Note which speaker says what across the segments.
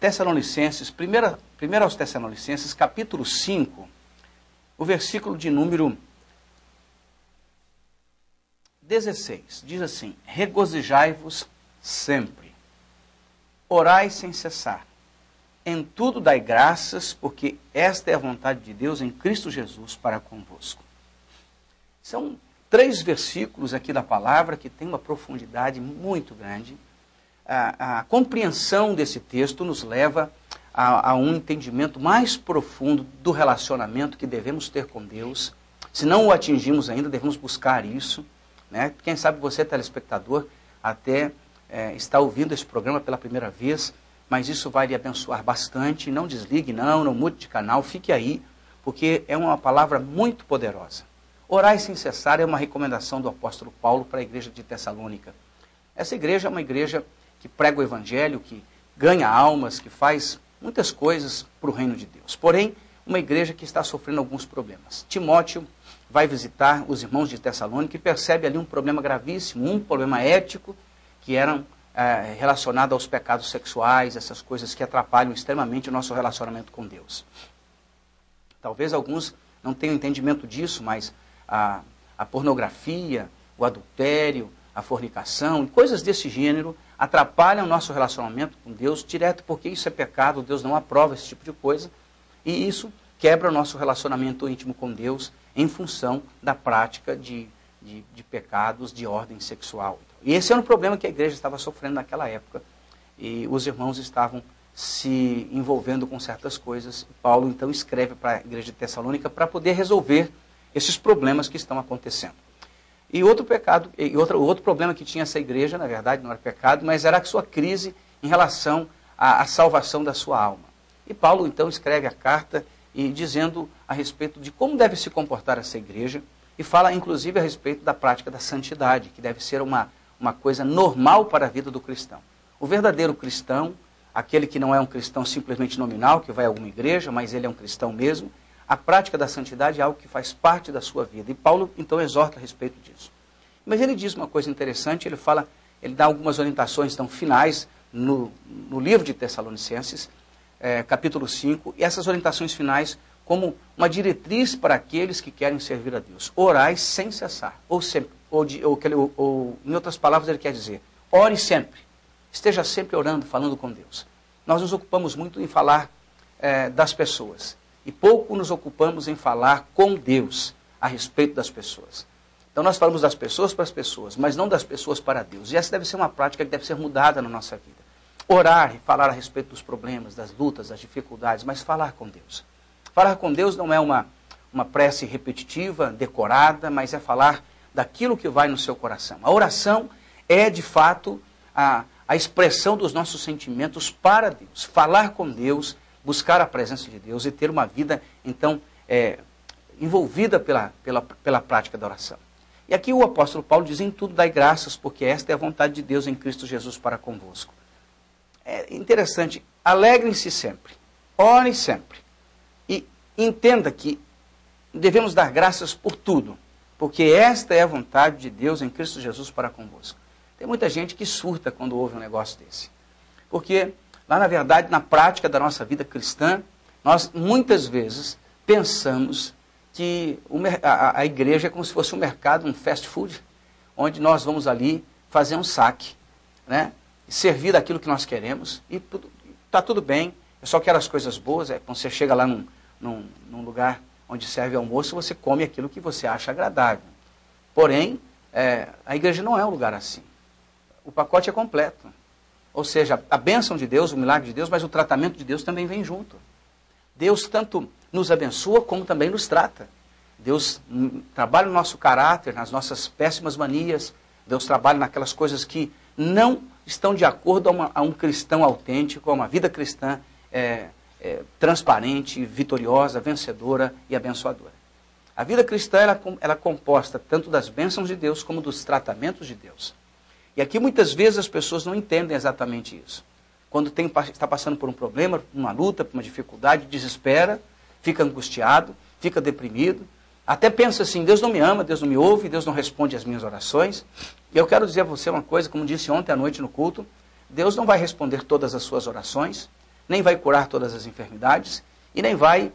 Speaker 1: Tessalonicenses, primeiro aos Tessalonicenses, capítulo 5, o versículo de número 16, diz assim: regozijai-vos sempre, orai sem cessar, em tudo dai graças, porque esta é a vontade de Deus em Cristo Jesus para convosco. São 3 versículos aqui da palavra que tem uma profundidade muito grande. A compreensão desse texto nos leva a um entendimento mais profundo do relacionamento que devemos ter com Deus. Se não o atingimos ainda, devemos buscar isso, né? Quem sabe você, telespectador, até está ouvindo esse programa pela primeira vez, mas isso vai lhe abençoar bastante. Não desligue, não mude de canal, fique aí, porque é uma palavra muito poderosa. Orai sem cessar é uma recomendação do apóstolo Paulo para a igreja de Tessalônica. Essa igreja é uma igreja que prega o evangelho, que ganha almas, que faz muitas coisas para o reino de Deus. Porém, uma igreja que está sofrendo alguns problemas. Timóteo vai visitar os irmãos de Tessalônica e percebe ali um problema gravíssimo, um problema ético, que eram relacionado aos pecados sexuais, essas coisas que atrapalham extremamente o nosso relacionamento com Deus. Talvez alguns não tenham entendimento disso, mas a pornografia, o adultério, a fornicação, coisas desse gênero atrapalham o nosso relacionamento com Deus direto, porque isso é pecado, Deus não aprova esse tipo de coisa, e isso quebra o nosso relacionamento íntimo com Deus em função da prática de pecados de ordem sexual. E esse era um problema que a igreja estava sofrendo naquela época, e os irmãos estavam se envolvendo com certas coisas. Paulo então escreve para a igreja de Tessalônica para poder resolver esses problemas que estão acontecendo. E outro problema que tinha essa igreja, na verdade não era pecado, mas era a sua crise em relação à salvação da sua alma. E Paulo então escreve a carta e dizendo a respeito de como deve se comportar essa igreja, e fala inclusive a respeito da prática da santidade, que deve ser uma coisa normal para a vida do cristão. O verdadeiro cristão, aquele que não é um cristão simplesmente nominal, que vai a alguma igreja, mas ele é um cristão mesmo, a prática da santidade é algo que faz parte da sua vida. E Paulo então exorta a respeito disso. Mas ele diz uma coisa interessante, ele dá algumas orientações então, finais no livro de Tessalonicenses, capítulo 5, e essas orientações finais como uma diretriz para aqueles que querem servir a Deus. Orai sem cessar, ou em outras palavras ele quer dizer, ore sempre, esteja sempre orando, falando com Deus. Nós nos ocupamos muito em falar das pessoas, e pouco nos ocupamos em falar com Deus a respeito das pessoas. Então nós falamos das pessoas para as pessoas, mas não das pessoas para Deus. E essa deve ser uma prática que deve ser mudada na nossa vida. Orar e falar a respeito dos problemas, das lutas, das dificuldades, mas falar com Deus. Falar com Deus não é uma prece repetitiva, decorada, mas é falar daquilo que vai no seu coração. A oração é, de fato, a expressão dos nossos sentimentos para Deus. Falar com Deus, buscar a presença de Deus e ter uma vida, então, envolvida pela prática da oração. E aqui o apóstolo Paulo diz, em tudo dai graças, porque esta é a vontade de Deus em Cristo Jesus para convosco. É interessante, alegrem-se sempre, orem sempre, e entenda que devemos dar graças por tudo, porque esta é a vontade de Deus em Cristo Jesus para convosco. Tem muita gente que surta quando ouve um negócio desse, porque lá na verdade, na prática da nossa vida cristã, nós muitas vezes pensamos que a igreja é como se fosse um mercado, um fast food, onde nós vamos ali fazer um saque, né? Servir daquilo que nós queremos, e está tudo bem, eu só quero as coisas boas. Quando você chega lá num lugar onde serve almoço, você come aquilo que você acha agradável. Porém, a igreja não é um lugar assim. O pacote é completo. Ou seja, a bênção de Deus, o milagre de Deus, mas o tratamento de Deus também vem junto. Deus tanto nos abençoa como também nos trata. Deus trabalha no nosso caráter, nas nossas péssimas manias. Deus trabalha naquelas coisas que não estão de acordo a um cristão autêntico, a uma vida cristã transparente, vitoriosa, vencedora e abençoadora. A vida cristã ela é composta tanto das bênçãos de Deus como dos tratamentos de Deus. E aqui muitas vezes as pessoas não entendem exatamente isso. Quando está passando por um problema, por uma luta, por uma dificuldade, desespera, fica angustiado, fica deprimido, até pensa assim, Deus não me ama, Deus não me ouve, Deus não responde às minhas orações. E eu quero dizer a você uma coisa, como disse ontem à noite no culto, Deus não vai responder todas as suas orações, nem vai curar todas as enfermidades e nem vai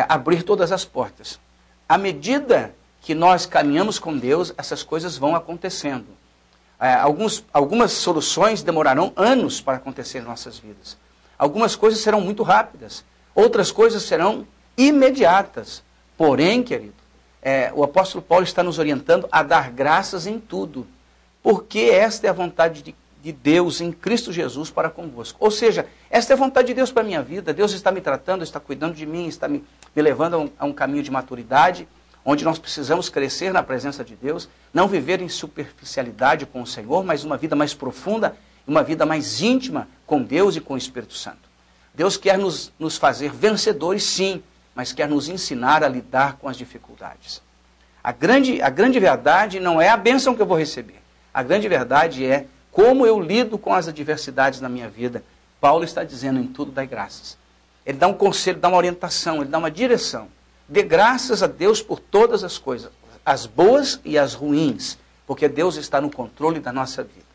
Speaker 1: abrir todas as portas. À medida que nós caminhamos com Deus, essas coisas vão acontecendo. Algumas soluções demorarão anos para acontecer em nossas vidas. Algumas coisas serão muito rápidas, outras coisas serão imediatas. Porém, querido, o apóstolo Paulo está nos orientando a dar graças em tudo, porque esta é a vontade de Deus em Cristo Jesus para convosco. Ou seja, esta é a vontade de Deus para a minha vida. Deus está me tratando, está cuidando de mim, está me levando a um caminho de maturidade, onde nós precisamos crescer na presença de Deus, não viver em superficialidade com o Senhor, mas uma vida mais profunda, uma vida mais íntima com Deus e com o Espírito Santo. Deus quer nos fazer vencedores, sim, mas quer nos ensinar a lidar com as dificuldades. A grande verdade não é a bênção que eu vou receber. A grande verdade é como eu lido com as adversidades na minha vida. Paulo está dizendo, em tudo dai graças. Ele dá um conselho, dá uma orientação, ele dá uma direção. Dê graças a Deus por todas as coisas, as boas e as ruins, porque Deus está no controle da nossa vida.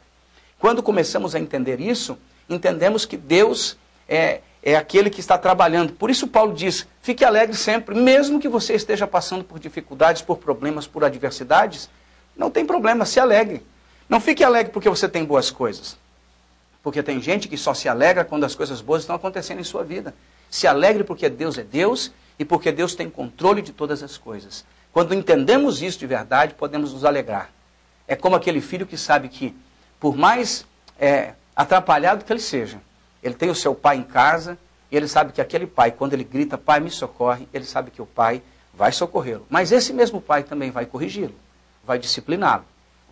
Speaker 1: Quando começamos a entender isso, entendemos que Deus é aquele que está trabalhando. Por isso Paulo diz, fique alegre sempre, mesmo que você esteja passando por dificuldades, por problemas, por adversidades, não tem problema, se alegre. Não fique alegre porque você tem boas coisas. Porque tem gente que só se alegra quando as coisas boas estão acontecendo em sua vida. Se alegre porque Deus é Deus e porque Deus tem controle de todas as coisas. Quando entendemos isso de verdade, podemos nos alegrar. É como aquele filho que sabe que, por mais atrapalhado que ele seja, ele tem o seu pai em casa e ele sabe que aquele pai, quando ele grita, pai, me socorre, ele sabe que o pai vai socorrê-lo. Mas esse mesmo pai também vai corrigi-lo, vai discipliná-lo,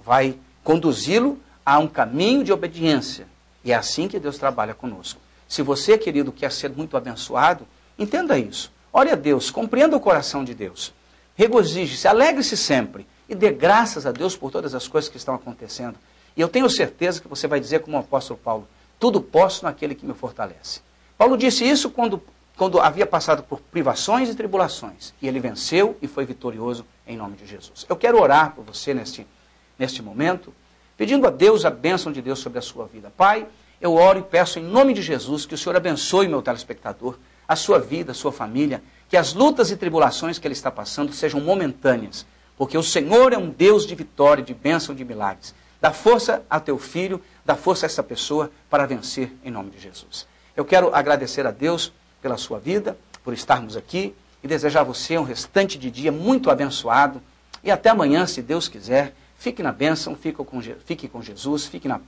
Speaker 1: vai conduzi-lo a um caminho de obediência. E é assim que Deus trabalha conosco. Se você, querido, quer ser muito abençoado, entenda isso. Ore a Deus, compreenda o coração de Deus. Regozije-se, alegre-se sempre e dê graças a Deus por todas as coisas que estão acontecendo. E eu tenho certeza que você vai dizer como o apóstolo Paulo, tudo posso naquele que me fortalece. Paulo disse isso quando havia passado por privações e tribulações. E ele venceu e foi vitorioso em nome de Jesus. Eu quero orar por você neste momento, pedindo a Deus a bênção de Deus sobre a sua vida. Pai, eu oro e peço em nome de Jesus que o Senhor abençoe meu telespectador, a sua vida, a sua família, que as lutas e tribulações que ele está passando sejam momentâneas, porque o Senhor é um Deus de vitória, de bênção, de milagres. Dá força a teu filho, dá força a essa pessoa para vencer em nome de Jesus. Eu quero agradecer a Deus pela sua vida, por estarmos aqui e desejar a você um restante de dia muito abençoado e até amanhã, se Deus quiser. Fique na bênção, fique com Jesus, fique na